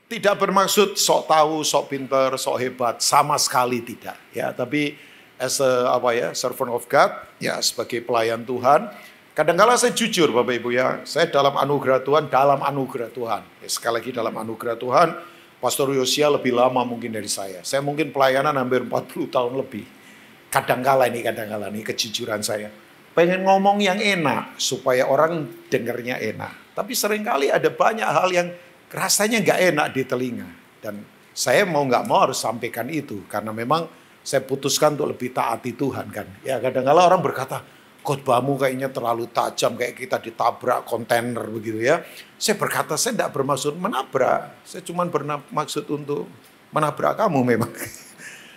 tidak bermaksud sok tahu, sok pinter, sok hebat, sama sekali tidak. Ya, tapi as a servant of God, ya sebagai pelayan Tuhan, kadang-kala saya jujur Bapak Ibu ya, saya dalam anugerah Tuhan, Ya, sekali lagi dalam anugerah Tuhan, Pastor Yosia lebih lama mungkin dari saya. Saya mungkin pelayanan hampir 40 tahun lebih. Kadang-kala ini kejujuran saya. Pengen ngomong yang enak supaya orang dengarnya enak. Tapi seringkali ada banyak hal yang rasanya nggak enak di telinga. Dan saya mau nggak mau harus sampaikan itu. Karena memang saya putuskan untuk lebih taati Tuhan kan. Ya kadang-kala orang berkata, khotbahmu kayaknya terlalu tajam, kayak kita ditabrak kontainer begitu ya. Saya berkata, saya tidak bermaksud menabrak. Saya cuma bermaksud untuk menabrak kamu memang.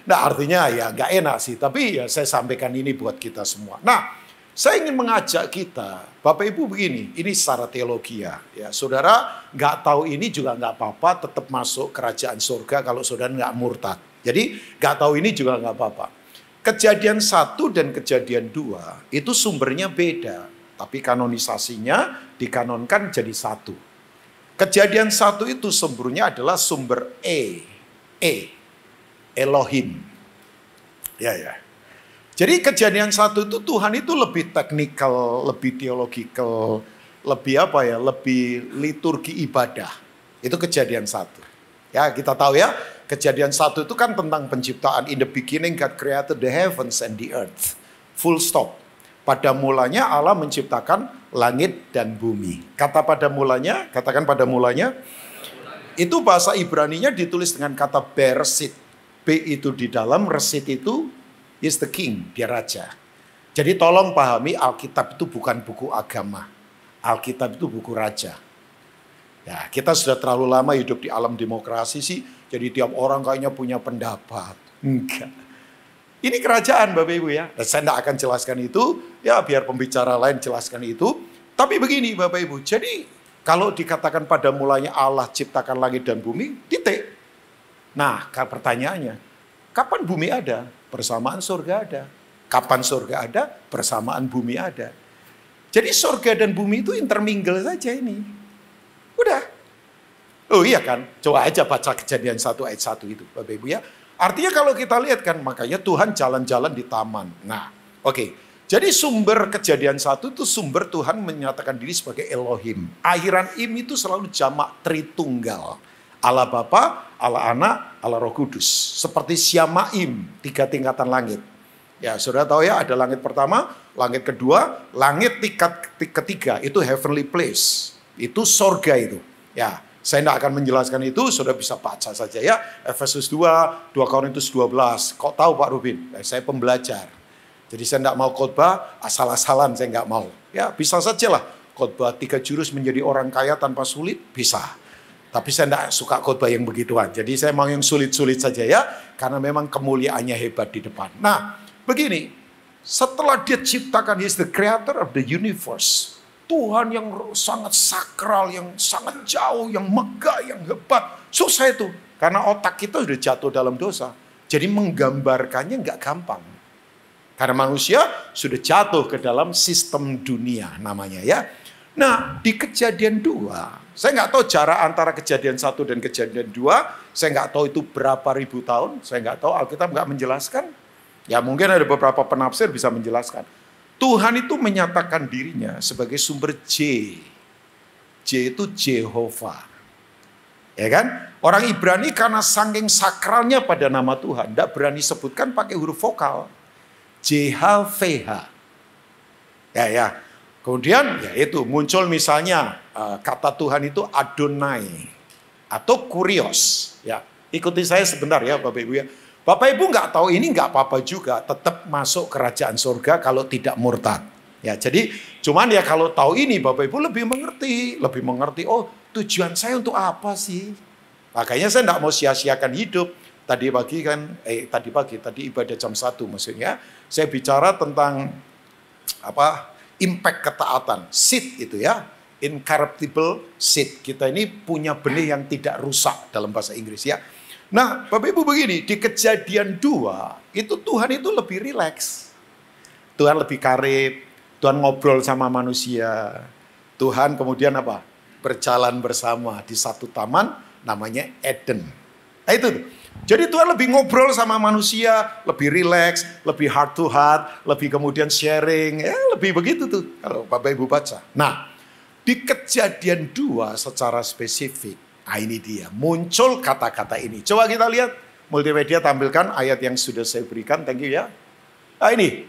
Nah artinya ya nggak enak sih, tapi ya saya sampaikan ini buat kita semua. Nah saya ingin mengajak kita, Bapak Ibu begini, ini secara teologi ya. Saudara nggak tahu ini juga nggak apa-apa, tetap masuk kerajaan surga kalau saudara nggak murtad. Jadi nggak tahu ini juga nggak apa-apa. Kejadian 1 dan kejadian 2 itu sumbernya beda, tapi kanonisasinya dikanonkan jadi satu. Kejadian 1 itu sumbernya adalah sumber Elohim. Ya. Jadi kejadian 1 itu Tuhan itu lebih teknikal, lebih teologikal, lebih liturgi ibadah. Itu kejadian 1. Ya, kita tahu ya, kejadian 1 itu kan tentang penciptaan. In the beginning God created the heavens and the earth. Full stop. Pada mulanya Allah menciptakan langit dan bumi. Kata pada mulanya, katakan pada mulanya. Itu bahasa Ibraninya ditulis dengan kata Bereshit. B itu di dalam, resit itu is the king, dia raja. Jadi tolong pahami Alkitab itu bukan buku agama. Alkitab itu buku raja. Ya, kita sudah terlalu lama hidup di alam demokrasi sih, jadi tiap orang kayaknya punya pendapat. Enggak. Ini kerajaan Bapak Ibu ya. Dan saya tidak akan jelaskan itu, ya biar pembicara lain jelaskan itu. Tapi begini Bapak Ibu, jadi kalau dikatakan pada mulanya Allah ciptakan langit dan bumi, titik. Nah, pertanyaannya, kapan bumi ada? Bersamaan surga ada. Kapan surga ada? Bersamaan bumi ada. Jadi surga dan bumi itu intermingle saja ini. Udah. Oh iya kan? Coba aja baca kejadian 1 ayat 1 itu, Bapak Ibu ya. Artinya kalau kita lihat kan, makanya Tuhan jalan-jalan di taman. Nah, oke. Jadi sumber kejadian 1 itu sumber Tuhan menyatakan diri sebagai Elohim. Akhiran im itu selalu jamak Tritunggal. Allah Bapa, Allah Anak, Allah Roh Kudus. Seperti Syamaim, 3 tingkatan langit. Ya, saudara tahu ya, ada langit pertama, langit kedua, langit tingkat ketiga, itu heavenly place. Itu sorga itu. Ya, saya tidak akan menjelaskan itu, saudara bisa baca saja ya. Efesus 2, 2 Korintus 12. Kok tahu Pak Rubin? Ya, saya pembelajar. Jadi saya tidak mau khotbah, asal-asalan saya nggak mau. Ya, bisa saja lah. Khotbah 3 jurus menjadi orang kaya tanpa sulit, bisa. Tapi saya tidak suka khotbah yang begituan. Jadi saya mau yang sulit-sulit saja ya. Karena memang kemuliaannya hebat di depan. Nah, begini. Setelah dia ciptakan, he is the creator of the universe. Tuhan yang sangat sakral, yang sangat jauh, yang megah, yang hebat. Susah itu. Karena otak kita sudah jatuh dalam dosa. Jadi menggambarkannya nggak gampang. Karena manusia sudah jatuh ke dalam sistem dunia namanya ya. Nah, di kejadian 2, saya nggak tahu jarak antara kejadian 1 dan kejadian 2, saya nggak tahu itu berapa ribu tahun, saya nggak tahu, Alkitab nggak menjelaskan. Ya mungkin ada beberapa penafsir bisa menjelaskan. Tuhan itu menyatakan dirinya sebagai sumber J. J itu Jehovah. Ya kan? Orang Ibrani karena saking sakralnya pada nama Tuhan, tidak berani sebutkan pakai huruf vokal. JHVH. Ya. Kemudian ya itu muncul misalnya kata Tuhan itu Adonai atau Kurios. Ya, ikuti saya sebentar ya Bapak Ibu ya. Bapak Ibu nggak tahu ini nggak apa-apa juga, tetap masuk kerajaan surga kalau tidak murtad. Ya, jadi cuman ya kalau tahu ini Bapak Ibu lebih mengerti. Oh, tujuan saya untuk apa sih? Makanya saya nggak mau sia-siakan hidup. Tadi ibadah jam 1 maksudnya. Saya bicara tentang impact ketaatan, seed itu ya, incorruptible seed. Kita ini punya benih yang tidak rusak dalam bahasa Inggris ya. Nah, Bapak Ibu begini, di kejadian 2, itu Tuhan itu lebih rileks. Tuhan lebih karib, Tuhan ngobrol sama manusia. Tuhan kemudian berjalan bersama di satu taman, namanya Eden. Nah itu. Jadi Tuhan lebih ngobrol sama manusia, lebih rileks, lebih heart to heart, lebih kemudian sharing, ya lebih begitu tuh kalau Bapak Ibu baca. Nah, di Kejadian 2 secara spesifik, nah ini dia, muncul kata-kata ini. Coba kita lihat, multimedia tampilkan ayat yang sudah saya berikan, thank you ya. Nah ini,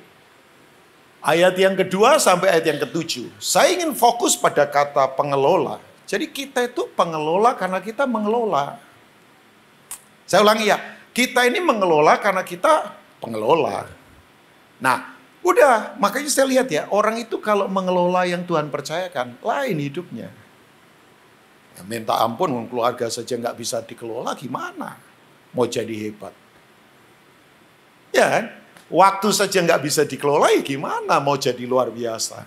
ayat yang kedua sampai ayat yang ketujuh. Saya ingin fokus pada kata pengelola. Jadi kita itu pengelola karena kita mengelola. Saya ulangi ya, kita ini mengelola karena kita pengelola. Nah, udah, makanya saya lihat ya, orang itu kalau mengelola yang Tuhan percayakan, lain hidupnya. Ya, minta ampun, keluarga saja nggak bisa dikelola, gimana? Mau jadi hebat. Ya kan? Waktu saja nggak bisa dikelola, ya gimana? Mau jadi luar biasa.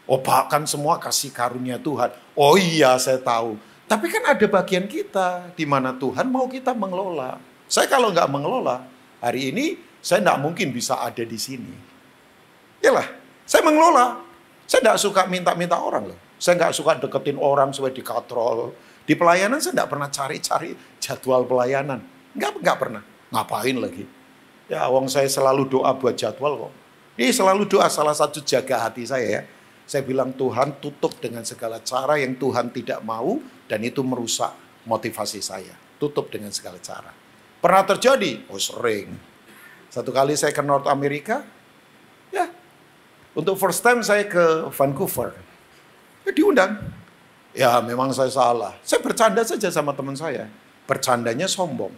Oh, bahkan semua kasih karunia Tuhan. Oh iya, saya tahu. Tapi kan ada bagian kita di mana Tuhan mau kita mengelola. Saya kalau nggak mengelola, hari ini saya nggak mungkin bisa ada di sini. Yalah, saya mengelola. Saya nggak suka minta-minta orang loh. Saya nggak suka deketin orang supaya dikatrol. Di pelayanan saya nggak pernah cari-cari jadwal pelayanan. Nggak pernah. Ngapain lagi? Ya, wong saya selalu doa buat jadwal kok. Ini selalu doa, salah satu jaga hati saya ya. Saya bilang Tuhan tutup dengan segala cara yang Tuhan tidak mau dan itu merusak motivasi saya. Tutup dengan segala cara. Pernah terjadi? Oh sering. Satu kali saya ke North America, ya untuk first time saya ke Vancouver. Ya diundang. Ya memang saya salah. Saya bercanda saja sama teman saya. Bercandanya sombong.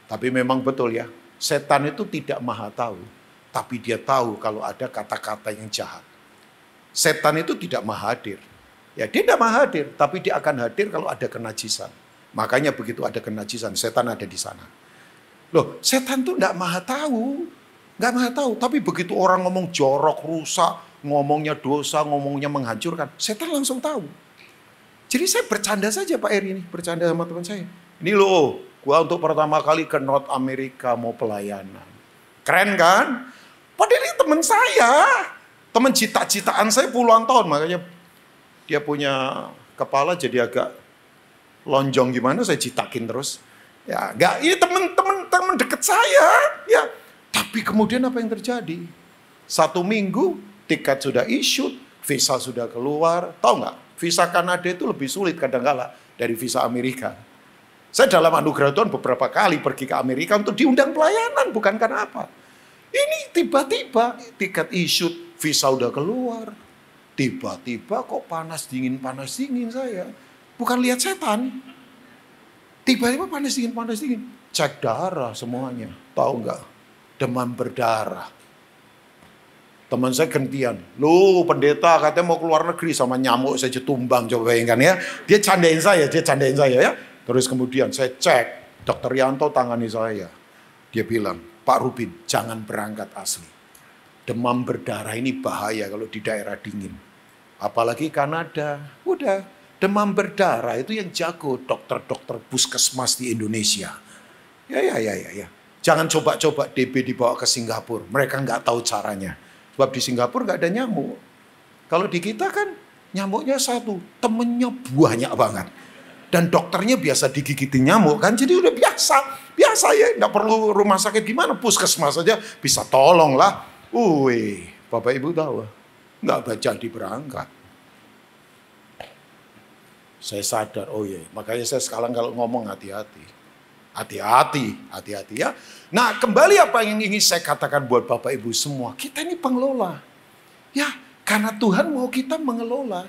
Tapi memang betul ya, setan itu tidak maha tahu. Tapi dia tahu kalau ada kata-kata yang jahat. Setan itu tidak maha hadir. Ya dia tidak maha hadir, tapi dia akan hadir kalau ada kenajisan. Makanya begitu ada kenajisan, setan ada di sana. Loh, setan itu tidak maha tahu. Nggak maha tahu, tapi begitu orang ngomong jorok, rusak, ngomongnya dosa, ngomongnya menghancurkan, setan langsung tahu. Jadi saya bercanda saja Pak Eri ini, bercanda sama teman saya. Ini loh, gua untuk pertama kali ke North America mau pelayanan. Keren kan? Padahal ini teman saya. Teman cita-citaan saya puluhan tahun, makanya dia punya kepala jadi agak lonjong gimana, saya citakin terus. Ya, enggak, ini teman dekat saya. Ya, tapi kemudian apa yang terjadi? 1 minggu, tiket sudah issued, visa sudah keluar. Tahu nggak? Visa Kanada itu lebih sulit kadang-kala dari visa Amerika. Saya dalam anugerah Tuhan beberapa kali pergi ke Amerika untuk diundang pelayanan, bukan karena apa. Ini tiba-tiba tiket issued, visa udah keluar. Tiba-tiba kok panas dingin saya. Bukan lihat setan. Tiba-tiba panas dingin. Cek darah semuanya. Tahu nggak? Demam berdarah. Teman saya gantian. Loh pendeta katanya mau keluar negeri sama nyamuk saja tumbang. Coba bayangkan ya. Dia candain saya ya. Terus kemudian saya cek. Dokter Yanto tangani saya. Dia bilang, Pak Rubin jangan berangkat asli. Demam berdarah ini bahaya kalau di daerah dingin. Apalagi Kanada. Udah, demam berdarah itu yang jago dokter-dokter puskesmas di Indonesia. Ya. Jangan coba-coba DB dibawa ke Singapura. Mereka nggak tahu caranya. Sebab di Singapura nggak ada nyamuk. Kalau di kita kan nyamuknya satu, temennya banyak banget. Dan dokternya biasa digigitin nyamuk kan, jadi udah biasa ya, nggak perlu rumah sakit gimana, puskesmas saja bisa tolong lah. Bapak Ibu tahu, nggak jadi berangkat. Saya sadar, makanya saya sekarang kalau ngomong hati-hati ya. Nah kembali apa yang ingin saya katakan buat Bapak Ibu semua, kita ini pengelola. Ya karena Tuhan mau kita mengelola.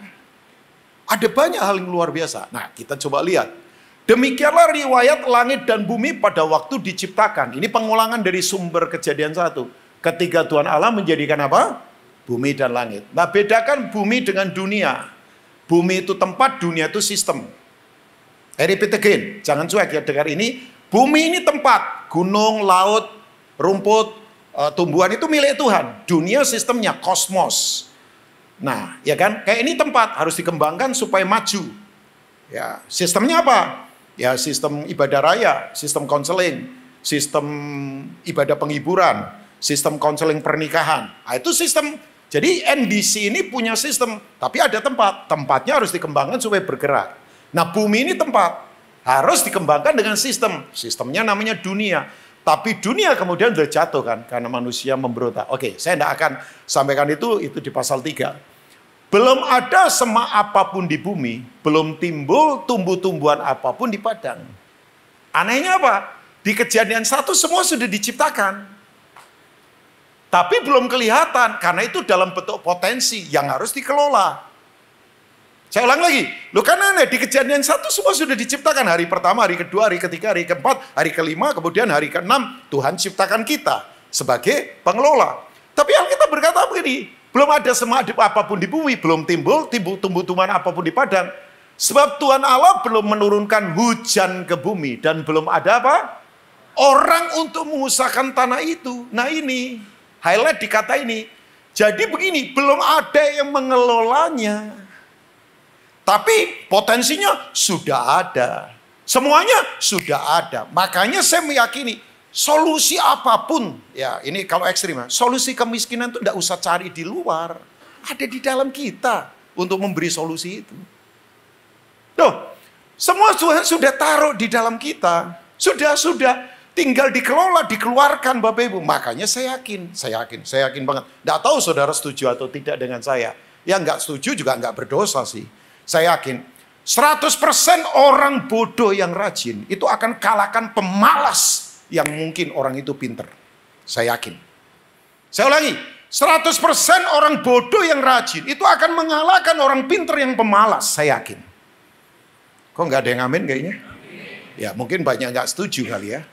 Ada banyak hal yang luar biasa. Nah kita coba lihat. Demikianlah riwayat langit dan bumi pada waktu diciptakan. Ini pengulangan dari sumber Kejadian 1. Ketika Tuhan Allah menjadikan apa? Bumi dan langit. Nah bedakan bumi dengan dunia. Bumi itu tempat, dunia itu sistem. I repeat again. Jangan cuek ya dengar ini. Bumi ini tempat. Gunung, laut, rumput, tumbuhan itu milik Tuhan. Dunia sistemnya, kosmos. Nah, ya kan? Kayak ini tempat harus dikembangkan supaya maju. Ya, sistemnya apa? Ya, sistem ibadah raya, sistem konseling, sistem ibadah penghiburan, sistem konseling pernikahan. Nah, itu sistem. Jadi NBC ini punya sistem, tapi ada tempat. Tempatnya harus dikembangkan supaya bergerak. Nah, bumi ini tempat. Harus dikembangkan dengan sistem. Sistemnya namanya dunia. Tapi dunia kemudian sudah jatuh kan, karena manusia memberontak. Oke, saya tidak akan sampaikan itu di pasal 3. Belum ada semak apapun di bumi, belum timbul tumbuh-tumbuhan apapun di padang. Anehnya apa? Di Kejadian 1 semua sudah diciptakan. Tapi belum kelihatan, karena itu dalam bentuk potensi yang harus dikelola. Saya ulang lagi, kan aneh, di Kejadian 1 semua sudah diciptakan. Hari pertama, hari kedua, hari ketiga, hari keempat, hari kelima, kemudian hari keenam, Tuhan ciptakan kita sebagai pengelola. Tapi Alkitab berkata begini, belum ada semak apapun di bumi, belum timbul tumbuh-tumbuhan apapun di padang. Sebab Tuhan Allah belum menurunkan hujan ke bumi, dan belum ada apa? Orang untuk mengusahakan tanah itu. Nah ini, highlight di kata ini. Jadi begini, belum ada yang mengelolanya. Tapi potensinya sudah ada. Semuanya sudah ada. Makanya saya meyakini solusi apapun, ya ini kalau ekstrim, solusi kemiskinan itu tidak usah cari di luar. Ada di dalam kita untuk memberi solusi itu. Tuh, semua Tuhan sudah taruh di dalam kita. Sudah tinggal dikelola, dikeluarkan Bapak Ibu. Makanya saya yakin banget. Tidak tahu saudara setuju atau tidak dengan saya. Yang nggak setuju juga nggak berdosa sih. Saya yakin 100% orang bodoh yang rajin itu akan kalahkan pemalas yang mungkin orang itu pinter. Saya yakin. Saya ulangi, 100% orang bodoh yang rajin itu akan mengalahkan orang pinter yang pemalas. Saya yakin. Kok nggak ada yang amin kayaknya? Ya mungkin banyak nggak setuju kali ya.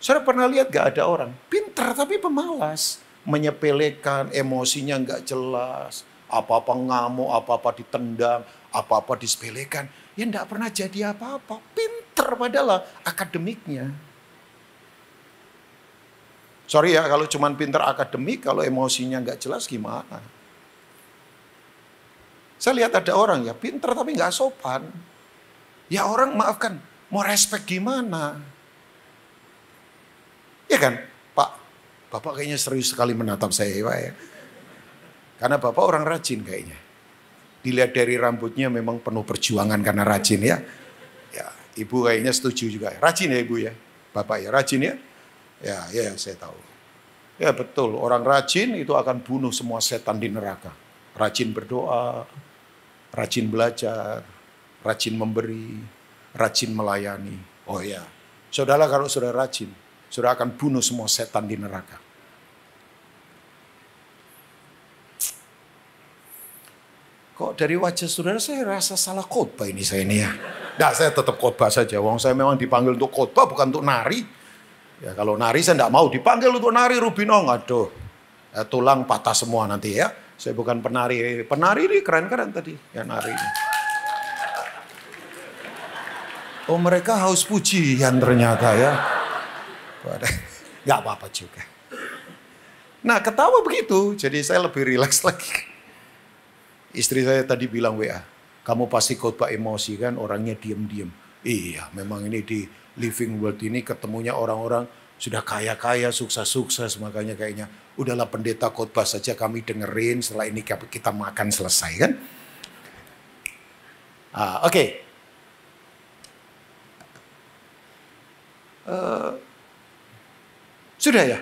Saudara pernah lihat nggak ada orang pinter tapi pemalas, menyepelekan, emosinya nggak jelas, apa-apa ngamuk, apa-apa ditendang, apa-apa disepelekan, ya enggak pernah jadi apa-apa. Pinter padahal akademiknya. Sorry ya kalau cuman pinter akademik, kalau emosinya enggak jelas gimana? Saya lihat ada orang ya pinter tapi enggak sopan. Ya orang maafkan, mau respect gimana? Ya kan, Pak, Bapak kayaknya serius sekali menatap saya Pak ya. Karena Bapak orang rajin kayaknya. Dilihat dari rambutnya memang penuh perjuangan karena rajin ya. Ya, Ibu kayaknya setuju juga. Rajin ya Ibu ya. Bapak ya rajin ya. Ya saya tahu. Ya betul, orang rajin itu akan bunuh semua setan di neraka. Rajin berdoa, rajin belajar, rajin memberi, rajin melayani. Oh ya, saudara kalau sudah rajin, saudara akan bunuh semua setan di neraka. Kok dari wajah saudara saya rasa salah khotbah ini saya ini ya. Nah saya tetap khotbah saja. Wong saya memang dipanggil untuk khotbah bukan untuk nari. Ya kalau nari saya tidak mau dipanggil untuk nari Rubinong. Aduh, ya, tulang patah semua nanti ya. Saya bukan penari. Penari ini keren-keren tadi. Ya nari. Oh mereka haus pujian ternyata ya. Gak apa-apa juga. Nah ketawa begitu. Jadi saya lebih rileks lagi. Istri saya tadi bilang WA, kamu pasti khotbah emosi kan, orangnya diem-diem. Iya, memang ini di Living World ini ketemunya orang-orang sudah kaya-kaya, sukses-sukses, makanya kayaknya udahlah pendeta khotbah saja kami dengerin, setelah ini kita makan selesai kan. Oke. Sudah ya?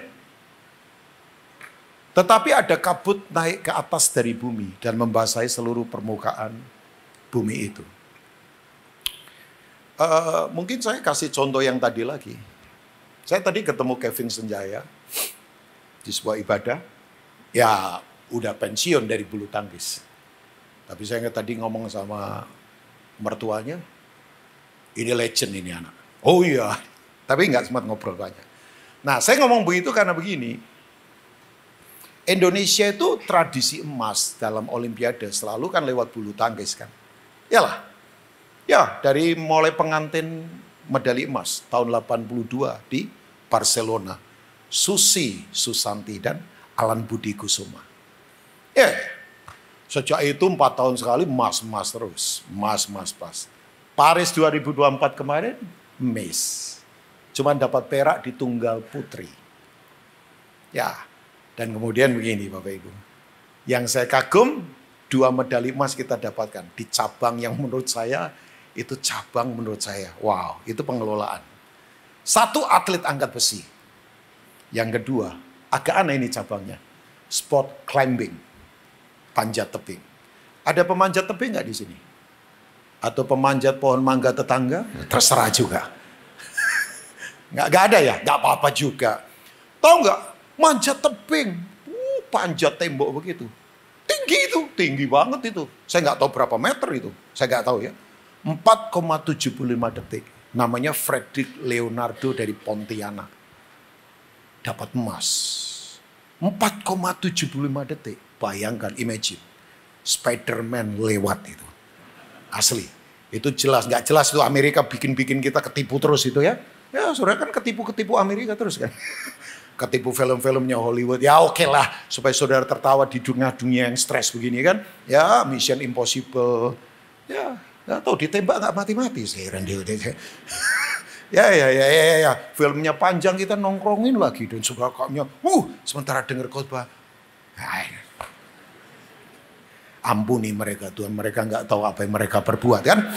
Tetapi ada kabut naik ke atas dari bumi dan membasahi seluruh permukaan bumi itu. Mungkin saya kasih contoh yang tadi lagi. Saya tadi ketemu Kevin Senjaya di sebuah ibadah. Ya udah pensiun dari bulu tangkis. Tapi saya tadi ngomong sama mertuanya, ini legend ini anak. Oh iya, tapi nggak sempat ngobrol banyak. Nah saya ngomong begitu karena begini. Indonesia itu tradisi emas dalam Olimpiade selalu kan lewat bulu tangkis kan. Yalah. Ya dari mulai pengantin medali emas tahun 82 di Barcelona. Susi Susanti dan Alan Budi Kusuma. Ya sejak itu 4 tahun sekali emas terus. Emas. Paris 2024 kemarin emas. Cuman dapat perak di tunggal putri. Ya. Dan kemudian begini Bapak Ibu. Yang saya kagum, 2 medali emas kita dapatkan. Di cabang yang menurut saya Itu cabang menurut saya. Wow, itu pengelolaan. Satu, atlet angkat besi. Yang kedua, agak aneh ini cabangnya. Sport climbing. Panjat tebing. Ada pemanjat tebing nggak di sini? Atau pemanjat pohon mangga tetangga? Terserah juga. Nggak ada ya? Nggak apa-apa juga. Tahu nggak? Manjat tebing. Panjat tembok begitu. Tinggi itu. Tinggi banget itu. Saya nggak tahu berapa meter itu. Saya nggak tahu ya. 4,75 detik. Namanya Frederick Leonardo dari Pontianak. Dapat emas. 4,75 detik. Bayangkan, imagine. Spider-Man lewat itu. Asli. Itu jelas. Nggak jelas itu Amerika bikin-bikin kita ketipu terus itu ya. Ya saudara kan ketipu-ketipu Amerika terus kan. Ketipu film-filmnya Hollywood. Ya oke lah. Supaya saudara tertawa di dunia yang stres begini kan. Ya Mission Impossible. Ya. Nggak tahu ditembak nggak mati-mati sih Randy. Ya. Filmnya panjang kita nongkrongin lagi dan sebagainya. Sementara dengar khotbah. Ampuni mereka Tuhan, mereka nggak tahu apa yang mereka perbuat kan.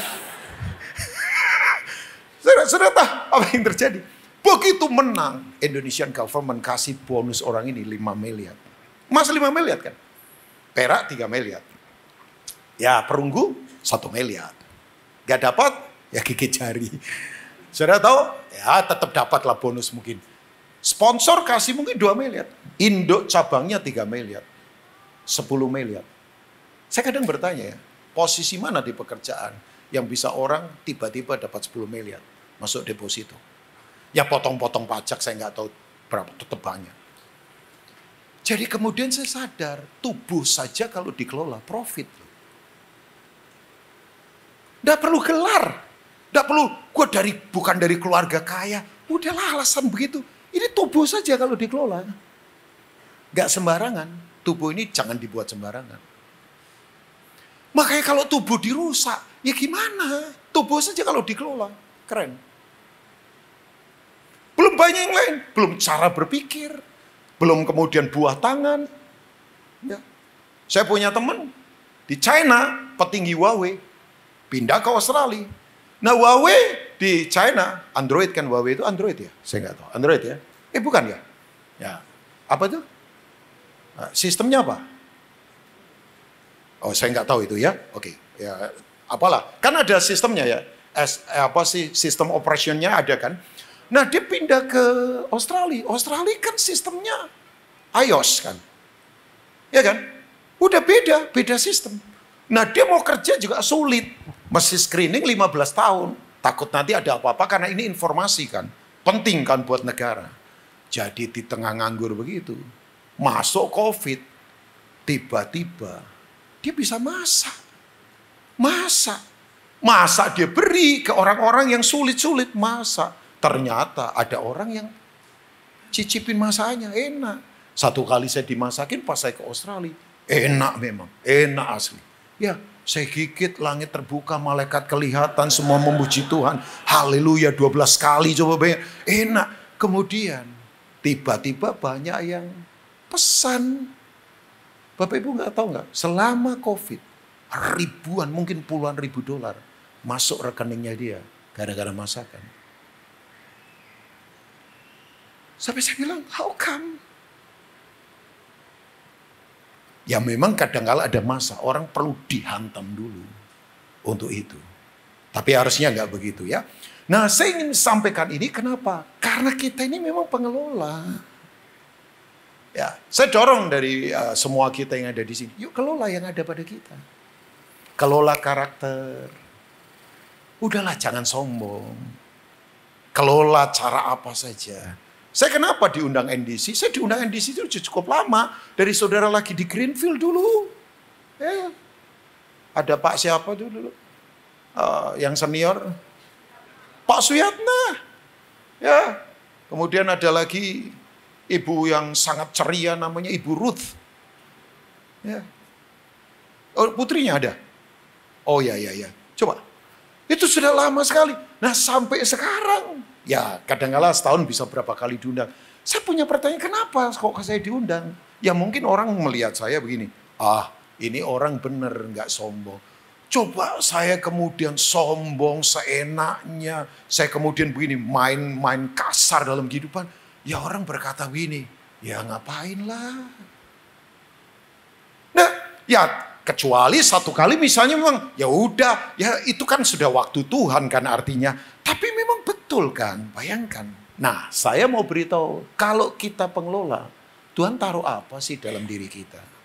Sudah tahu apa yang terjadi? Begitu menang, Indonesian government kasih bonus orang ini 5 miliar. Mas 5 miliar kan? Perak 3 miliar. Ya perunggu 1 miliar. Gak dapat, ya gigit jari. Sudah tahu? Ya tetap dapatlah bonus mungkin. Sponsor kasih mungkin 2 miliar. Induk cabangnya 3 miliar. 10 miliar. Saya kadang bertanya ya, posisi mana di pekerjaan yang bisa orang tiba-tiba dapat 10 miliar masuk deposito. Ya potong-potong pajak saya nggak tahu berapa tetap banyak. Jadi kemudian saya sadar, tubuh saja kalau dikelola profit. Nggak perlu gelar. Nggak perlu, gue bukan dari keluarga kaya. Udahlah alasan begitu. Ini tubuh saja kalau dikelola. Nggak sembarangan. Tubuh ini jangan dibuat sembarangan. Makanya kalau tubuh dirusak, ya gimana? Tubuh saja kalau dikelola. Keren. Belum banyak yang lain. Belum cara berpikir. Belum kemudian buah tangan. Ya. Saya punya teman di China, petinggi Huawei. Pindah ke Australia. Nah Huawei di China, Android kan Huawei itu Android ya? Saya nggak tahu. Android ya? Bukan ya? Ya. Apa itu? Nah, sistemnya apa? Oh saya nggak tahu itu ya. Oke. Ya, apalah. Kan ada sistemnya ya. Sistem operationnya ada kan. Nah dia pindah ke Australia. Australia kan sistemnya iOS kan. Ya kan? Udah beda sistem. Nah dia mau kerja juga sulit. Mesti screening 15 tahun. Takut nanti ada apa-apa karena ini informasi kan. Penting kan buat negara. Jadi di tengah nganggur begitu. Masuk COVID. Tiba-tiba dia bisa masak. Masak dia beri ke orang-orang yang sulit-sulit masak. Ternyata ada orang yang cicipin masaknya. Enak. Satu kali saya dimasakin pas saya ke Australia. Enak memang. Enak asli. Ya, saya gigit, langit terbuka, malaikat kelihatan, semua memuji Tuhan. Haleluya, 12 kali coba bayang. Enak. Kemudian, tiba-tiba banyak yang pesan. Bapak Ibu nggak tahu nggak? Selama COVID, ribuan, mungkin puluhan ribu dolar masuk rekeningnya dia. Gara-gara masakan. Sampai saya bilang, how come? Ya memang kadang-kala ada masa orang perlu dihantam dulu untuk itu. Tapi harusnya nggak begitu ya. Nah saya ingin sampaikan ini kenapa? Karena kita ini memang pengelola. Ya, saya dorong dari semua kita yang ada di sini. Yuk kelola yang ada pada kita. Kelola karakter. Udahlah jangan sombong. Kelola cara apa saja. Saya kenapa diundang NDC? Saya diundang NDC itu cukup lama. Dari saudara lagi di Greenfield dulu. Ya. Ada Pak siapa dulu? Yang senior. Pak Suyatna. Ya. Kemudian ada lagi ibu yang sangat ceria namanya Ibu Ruth. Ya. Oh, putrinya ada? Oh ya. Coba. Itu sudah lama sekali. Nah sampai sekarang. Ya kadang-kala setahun bisa berapa kali diundang. Saya punya pertanyaan kenapa kok saya diundang? Ya mungkin orang melihat saya begini. Ini orang bener gak sombong. Coba saya kemudian sombong seenaknya. Saya kemudian begini, main kasar dalam kehidupan. Ya orang berkata begini, ya ngapain lah. Nah, ya kecuali satu kali misalnya memang, ya udah, ya itu kan sudah waktu Tuhan kan artinya. Tapi memang betul kan, bayangkan. Nah, saya mau beritahu, kalau kita pengelola, Tuhan taruh apa sih dalam diri kita?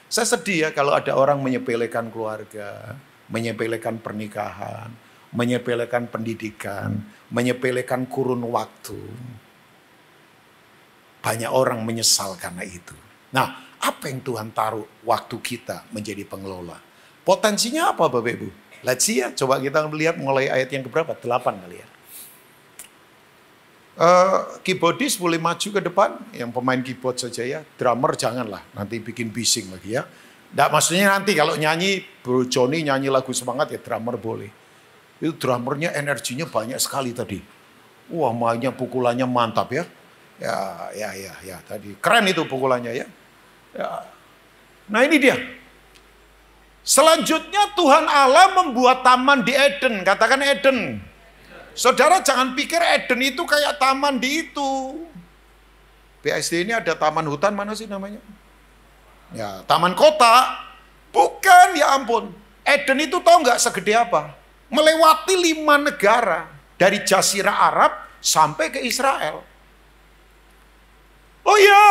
Saya sedih ya kalau ada orang menyepelekan keluarga, menyepelekan pernikahan, menyepelekan pendidikan, menyepelekan kurun waktu. Banyak orang menyesal karena itu. Nah, apa yang Tuhan taruh waktu kita menjadi pengelola? Potensinya apa Bapak Ibu? Let's see ya, coba kita melihat mulai ayat yang keberapa? 8 kali ya. Keyboardis boleh maju ke depan, yang pemain keyboard saja ya. Drummer janganlah, nanti bikin bising lagi ya. Nggak, maksudnya nanti kalau nyanyi, Bro Johnny nyanyi lagu semangat ya drummer boleh. Itu drummernya energinya banyak sekali tadi. Wah, mainnya pukulannya mantap ya. Ya tadi keren itu pukulannya ya. Nah ini dia. Selanjutnya Tuhan Allah membuat taman di Eden, katakan Eden. Saudara jangan pikir Eden itu kayak taman di itu. BSD ini ada taman hutan mana sih namanya? Ya, taman kota. Bukan, ya ampun. Eden itu tahu nggak segede apa? Melewati 5 negara. Dari Jazirah Arab sampai ke Israel. Oh ya,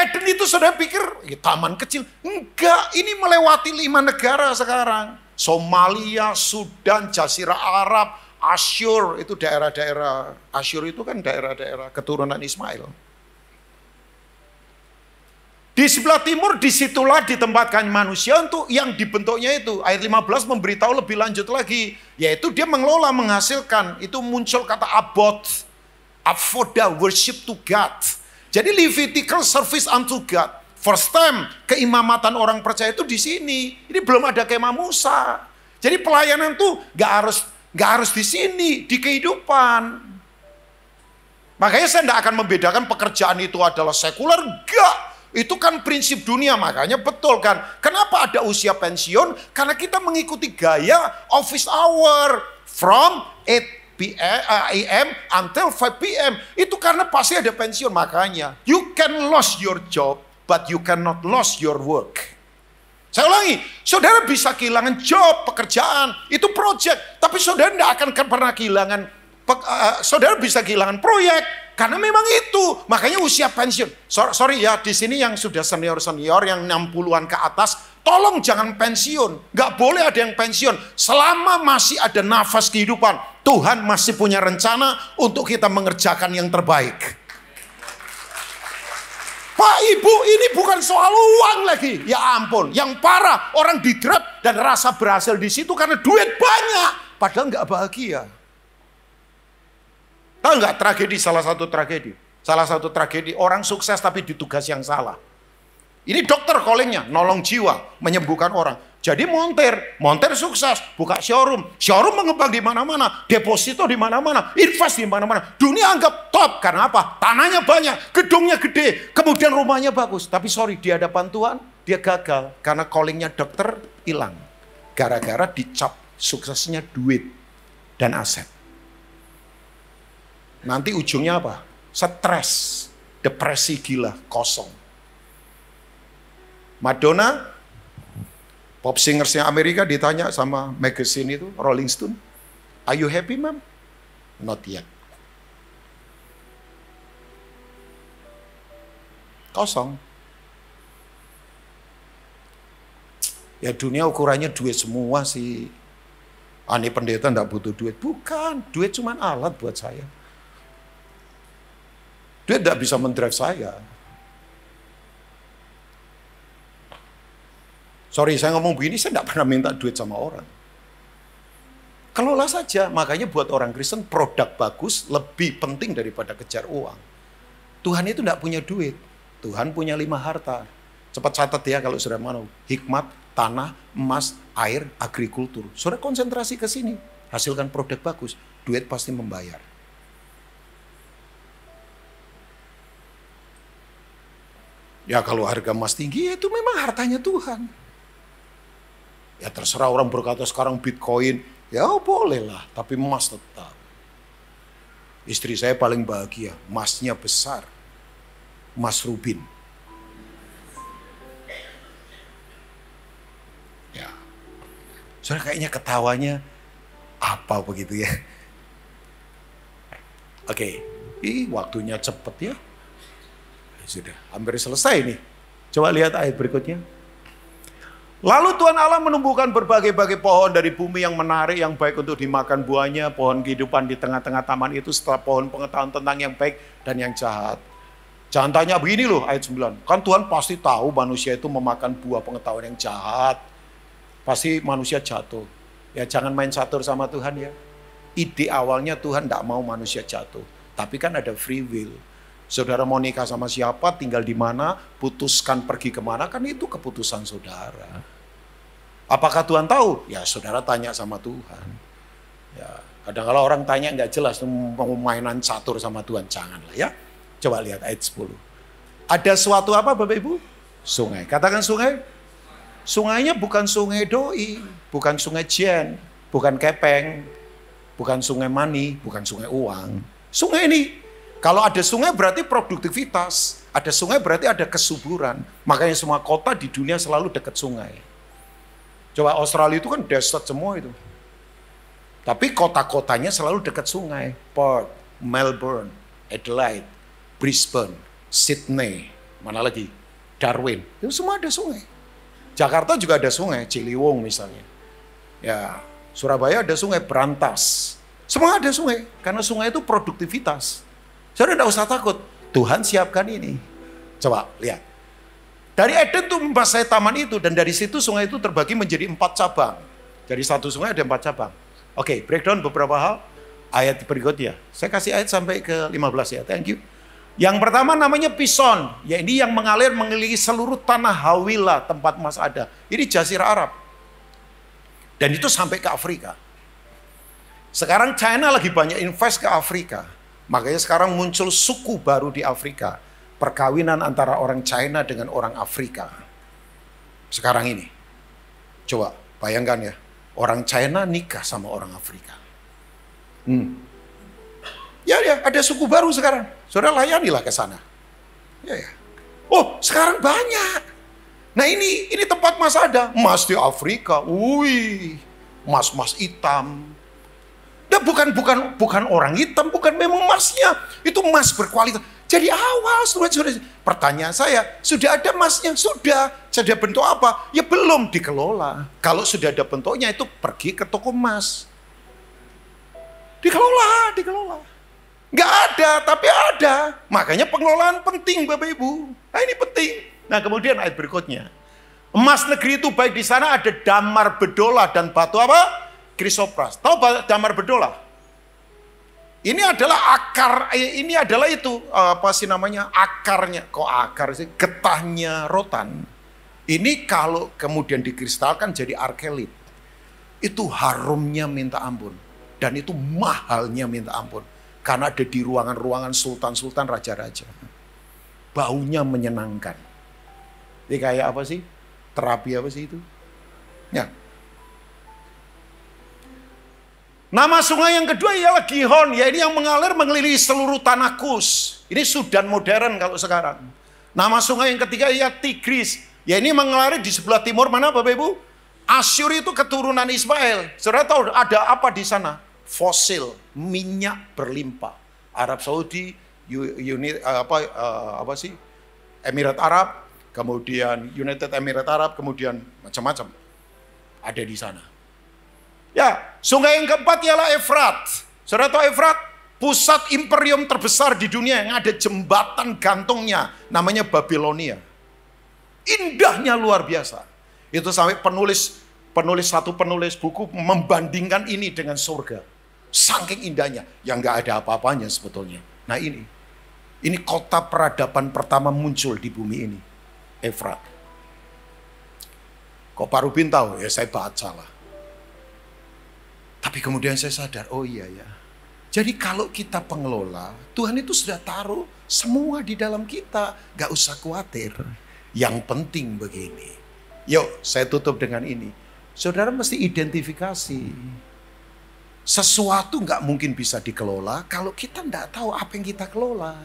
Eden itu saudara pikir ya, taman kecil. Enggak, ini melewati 5 negara sekarang. Somalia, Sudan, Jazirah Arab, Asyur, itu daerah-daerah, Asyur itu kan daerah-daerah keturunan Ismail. Di sebelah timur disitulah ditempatkan manusia untuk yang dibentuknya itu. Ayat 15 memberitahu lebih lanjut lagi. Yaitu dia mengelola, menghasilkan. Itu muncul kata abod, avoda, worship to God. Jadi Levitical service unto God. First time keimamatan orang percaya itu di sini. Ini belum ada kemah Musa. Jadi pelayanan tuh gak harus di sini, di kehidupan. Makanya saya tidak akan membedakan pekerjaan itu adalah sekuler, enggak. Itu kan prinsip dunia, makanya betul kan. Kenapa ada usia pensiun? Karena kita mengikuti gaya office hour from 8 AM until 5 PM. Itu karena pasti ada pensiun, makanya you can lose your job, but you cannot lose your work. Saya ulangi, saudara bisa kehilangan job, pekerjaan, itu project. Tapi saudara tidak akan pernah kehilangan, saudara bisa kehilangan proyek. Karena memang itu, makanya usia pensiun. Sorry ya, di sini yang sudah senior-senior, yang 60-an ke atas, tolong jangan pensiun. Gak boleh ada yang pensiun. Selama masih ada nafas kehidupan, Tuhan masih punya rencana untuk kita mengerjakan yang terbaik. Pak Ibu, ini bukan soal uang lagi. Ya ampun, yang parah orang di-drop dan rasa berhasil di situ karena duit banyak, padahal nggak bahagia. Tahu nggak tragedi, salah satu tragedi orang sukses tapi di tugas yang salah. Ini dokter callingnya, nolong jiwa, menyembuhkan orang. Jadi monter sukses, buka showroom mengembang di mana-mana, deposito di mana-mana, invest di mana-mana. Dunia anggap top, karena apa? Tanahnya banyak, gedungnya gede, kemudian rumahnya bagus. Tapi sorry, di hadapan Tuhan, dia gagal. Karena callingnya dokter hilang. Gara-gara dicap suksesnya duit dan aset. Nanti ujungnya apa? Stres, depresi gila, kosong. Madonna, pop singersnya Amerika ditanya sama magazine itu, Rolling Stone, "Are you happy, ma'am?" "Not yet." Kosong. Ya dunia ukurannya duit semua sih. Ini pendeta enggak butuh duit. Bukan, duit cuma alat buat saya. Duit enggak bisa mendrive saya. Sorry, saya ngomong begini, saya enggak pernah minta duit sama orang. Kelola saja, makanya buat orang Kristen produk bagus lebih penting daripada kejar uang. Tuhan itu enggak punya duit, Tuhan punya 5 harta. Cepat catat ya kalau sudah mau. Hikmat, tanah, emas, air, agrikultur. Sudah konsentrasi ke sini, hasilkan produk bagus, duit pasti membayar. Ya kalau harga emas tinggi, itu memang hartanya Tuhan. Ya terserah orang berkata sekarang Bitcoin, ya boleh lah, tapi emas tetap. Istri saya paling bahagia, emasnya besar, emas rubin. Ya, soalnya kayaknya ketawanya apa begitu ya. Oke, waktunya cepet ya. Sudah, hampir selesai nih. Coba lihat ayat berikutnya. Lalu Tuhan Allah menumbuhkan berbagai-bagai pohon dari bumi yang menarik, yang baik untuk dimakan buahnya. Pohon kehidupan di tengah-tengah taman itu setelah pohon pengetahuan tentang yang baik dan yang jahat. Jangan tanya begini loh ayat 9. Kan Tuhan pasti tahu manusia itu memakan buah pengetahuan yang jahat. Pasti manusia jatuh. Ya jangan main catur sama Tuhan ya. Ide awalnya Tuhan tidak mau manusia jatuh. Tapi kan ada free will. Saudara mau nikah sama siapa, tinggal di mana, putuskan pergi kemana, kan itu keputusan saudara. Apakah Tuhan tahu? Ya saudara tanya sama Tuhan. Ya, kadang-kadang orang tanya nggak jelas, mau mainan catur sama Tuhan, janganlah ya. Coba lihat ayat 10. Ada suatu apa Bapak Ibu? Sungai. Katakan sungai. Sungainya bukan sungai doi, bukan sungai jen, bukan kepeng, bukan sungai mani, bukan sungai uang. Sungai ini. Kalau ada sungai berarti produktivitas, ada sungai berarti ada kesuburan. Makanya semua kota di dunia selalu dekat sungai. Coba Australia itu kan desert semua itu. Tapi kota-kotanya selalu dekat sungai. Perth, Melbourne, Adelaide, Brisbane, Sydney, mana lagi? Darwin, itu semua ada sungai. Jakarta juga ada sungai, Ciliwung misalnya. Ya, Surabaya ada sungai Berantas. Semua ada sungai, karena sungai itu produktivitas. Saudara tidak usah takut, Tuhan siapkan ini. Coba lihat. Dari Eden itu membasahi taman itu, dan dari situ sungai itu terbagi menjadi 4 cabang. Dari satu sungai ada 4 cabang. Oke, breakdown beberapa hal. Ayat berikutnya. Saya kasih ayat sampai ke 15 ya, thank you. Yang pertama namanya Pison, ya ini yang mengalir mengelilingi seluruh tanah Hawilah, tempat emas ada. Ini Jazirah Arab. Dan itu sampai ke Afrika. Sekarang China lagi banyak invest ke Afrika. Makanya sekarang muncul suku baru di Afrika. Perkawinan antara orang China dengan orang Afrika. Sekarang ini. Coba bayangkan ya. Orang China nikah sama orang Afrika. Ya, ada suku baru sekarang. Saudara layanilah ke sana. Ya. Oh, sekarang banyak. Nah ini tempat emas ada. Emas di Afrika. Wih, emas hitam. Dan bukan orang hitam, bukan memang emasnya. Itu emas berkualitas. Jadi awal, saudara-saudara. Pertanyaan saya, sudah ada emasnya? Sudah. Sudah bentuk apa? Ya belum dikelola. Kalau sudah ada bentuknya itu pergi ke toko emas. Dikelola. Nggak ada, tapi ada. Makanya pengelolaan penting Bapak Ibu. Nah ini penting. Nah kemudian ayat berikutnya. Emas negeri itu baik di sana ada damar bedola dan batu apa? Krisopras. Tahu damar bedola? Ini adalah akar, ini adalah itu, apa sih namanya, akarnya. Kok akar sih? Getahnya rotan. Ini kalau kemudian dikristalkan jadi arkelit. Itu harumnya minta ampun. Dan itu mahalnya minta ampun. Karena ada di ruangan-ruangan sultan-sultan, raja-raja. Baunya menyenangkan. Ini kayak apa sih? Terapi apa sih itu? Ya. Nama sungai yang kedua ialah Gihon. Ya ini yang mengalir mengelilingi seluruh tanah Kus. Ini Sudan modern kalau sekarang. Nama sungai yang ketiga ialah Tigris. Ya ini mengalir di sebelah timur mana Bapak Ibu? Asyur itu keturunan Ismail. Saudara tahu ada apa di sana? Fosil, minyak berlimpah. Arab Saudi, Emirat Arab, kemudian United Emirat Arab, kemudian macam-macam ada di sana. Ya, sungai yang keempat ialah Efrat. Saudara tahu Efrat? Pusat imperium terbesar di dunia yang ada jembatan gantungnya, namanya Babilonia. Indahnya luar biasa. Itu sampai penulis buku membandingkan ini dengan surga. Saking indahnya, yang nggak ada apa-apanya sebetulnya. Nah ini kota peradaban pertama muncul di bumi ini, Efrat. Kok Pak Rubin tahu? Ya saya baca lah. Tapi kemudian saya sadar, oh iya ya. Jadi kalau kita pengelola, Tuhan itu sudah taruh semua di dalam kita. Gak usah khawatir. Yang penting begini. Yuk saya tutup dengan ini. Saudara mesti identifikasi. Sesuatu nggak mungkin bisa dikelola kalau kita nggak tahu apa yang kita kelola.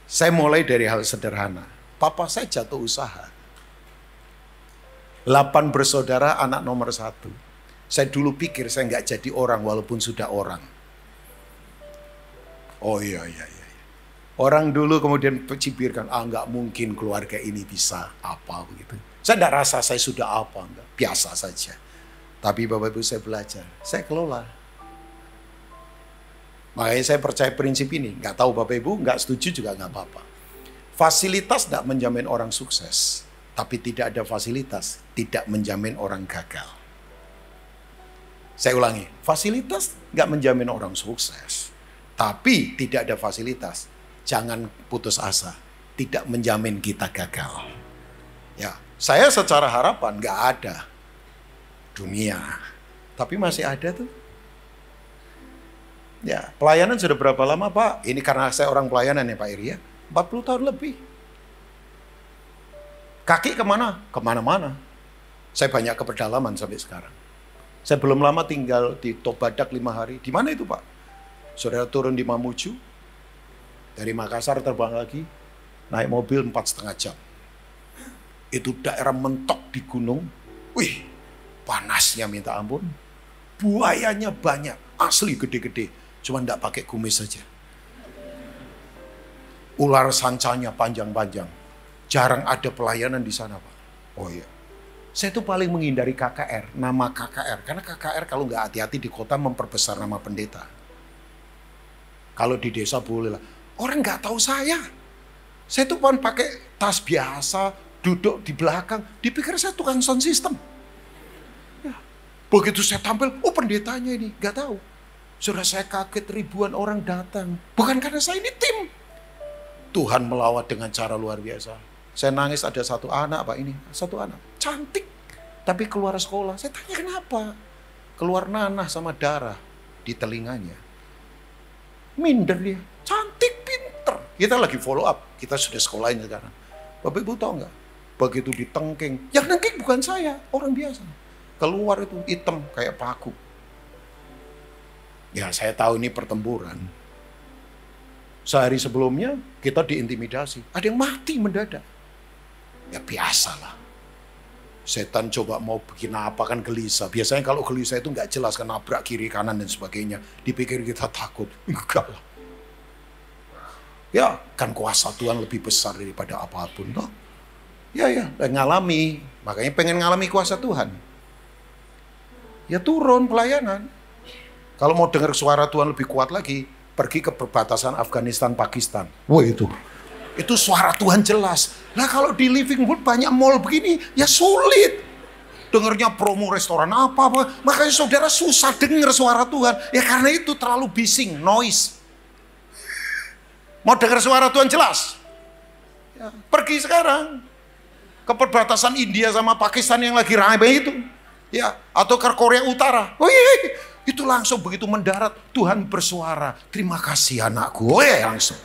Saya mulai dari hal sederhana. Papa saya jatuh usaha. 8 bersaudara, anak nomor 1. Saya dulu pikir saya nggak jadi orang walaupun sudah orang. Oh iya. Orang dulu kemudian cibirkan, nggak mungkin keluarga ini bisa apa begitu. Saya tidak rasa saya sudah apa, enggak. Biasa saja. Tapi Bapak Ibu saya belajar, saya kelola. Makanya saya percaya prinsip ini. Nggak tahu Bapak Ibu, nggak setuju juga nggak apa-apa. Fasilitas tidak menjamin orang sukses. Tapi tidak ada fasilitas, tidak menjamin orang gagal. Saya ulangi, fasilitas nggak menjamin orang sukses. Tapi tidak ada fasilitas, jangan putus asa. Tidak menjamin kita gagal. Ya, saya secara harapan nggak ada dunia, tapi masih ada tuh. Ya, pelayanan sudah berapa lama Pak? Ini karena saya orang pelayanan ya Pak Iri ya. 40 tahun lebih. Kaki kemana? Kemana-mana. Saya banyak ke pedalaman sampai sekarang. Saya belum lama tinggal di Tobadak 5 hari. Di mana itu Pak? Saudara turun di Mamuju. Dari Makassar terbang lagi. Naik mobil 4,5 jam. Itu daerah mentok di gunung. Wih, panasnya minta ampun. Buayanya banyak. Asli gede-gede. Cuma enggak pakai kumis saja. Ular sancanya panjang-panjang. Jarang ada pelayanan di sana Pak. Oh iya. Saya tuh paling menghindari KKR. Nama KKR. Karena KKR kalau nggak hati-hati di kota memperbesar nama pendeta. Kalau di desa boleh lah. Orang nggak tahu saya. Saya tuh kan pakai tas biasa. Duduk di belakang. Dipikir saya tukang sound system. Ya. Begitu saya tampil. Oh pendetanya ini. Nggak tahu. Sudah saya kaget ribuan orang datang. Bukan karena saya ini tim. Tuhan melawat dengan cara luar biasa. Saya nangis ada satu anak Pak ini. Satu anak. Cantik. Tapi keluar sekolah. Saya tanya kenapa. Keluar nanah sama darah di telinganya. Minder dia. Cantik, pinter. Kita lagi follow up. Kita sudah sekolahin sekarang. Bapak Ibu tahu nggak? Begitu ditengking. Yang nengking bukan saya. Orang biasa. Keluar itu hitam kayak paku. Ya saya tahu ini pertempuran. Sehari sebelumnya kita diintimidasi. Ada yang mati mendadak. Ya biasalah. Setan coba mau bikin apa kan gelisah. Biasanya kalau gelisah itu nggak jelas kan nabrak kiri kanan dan sebagainya. Dipikir kita takut. Enggak lah. Ya kan kuasa Tuhan lebih besar daripada apapun. Toh. Ya ngalami. Makanya pengen ngalami kuasa Tuhan. Ya turun pelayanan. Kalau mau dengar suara Tuhan lebih kuat lagi. Pergi ke perbatasan Afghanistan, Pakistan. Wah itu suara Tuhan jelas. Nah kalau di Living Wood banyak mall begini, ya sulit. Dengarnya promo restoran apa. Makanya saudara susah dengar suara Tuhan. Ya karena itu terlalu bising, noise. Mau dengar suara Tuhan jelas? Ya, pergi sekarang. Ke perbatasan India sama Pakistan yang lagi ramai itu. Ya, atau ke Korea Utara. Wih. Itu langsung begitu mendarat, Tuhan bersuara. Terima kasih anakku. Langsung.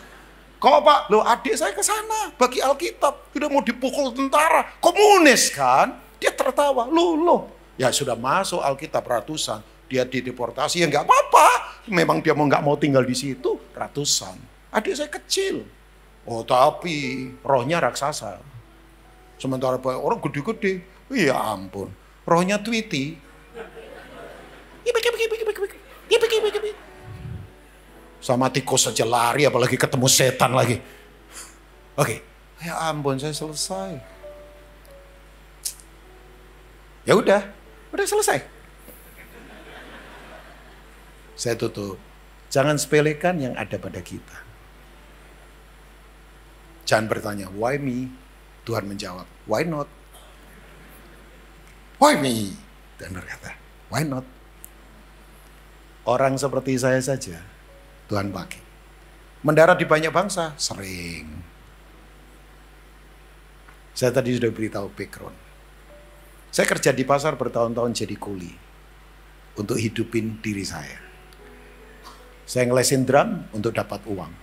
Kok Pak? Loh adik saya ke sana bagi Alkitab. Udah mau dipukul tentara. Komunis kan? Dia tertawa. Loh. Ya sudah masuk Alkitab ratusan. Dia dideportasi. Ya nggak apa-apa. Memang dia nggak mau tinggal di situ. Ratusan. Adik saya kecil. Oh tapi rohnya raksasa. Sementara orang gede-gede. Ya ampun. Rohnya Tweety. Sama tikus saja lari apalagi ketemu setan lagi. Oke. Ya ampun saya selesai. Ya udah selesai. Saya tutup. Jangan sepelekan yang ada pada kita. Jangan bertanya, why me? Tuhan menjawab, why not? Why me? Dan berkata, why not? Orang seperti saya saja, Tuhan pakai. Mendarat di banyak bangsa, sering. Saya tadi sudah beritahu background. Saya kerja di pasar bertahun-tahun jadi kuli. Untuk hidupin diri saya. Saya ngelesin drum untuk dapat uang.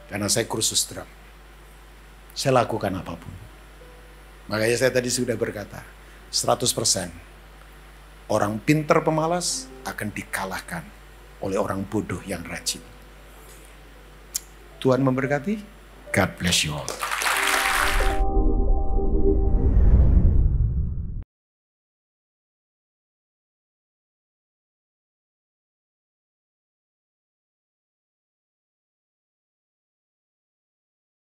Karena saya kursus drum. Saya lakukan apapun. Makanya saya tadi sudah berkata, 100%. Orang pinter pemalas akan dikalahkan oleh orang bodoh yang rajin. Tuhan memberkati. God bless you all.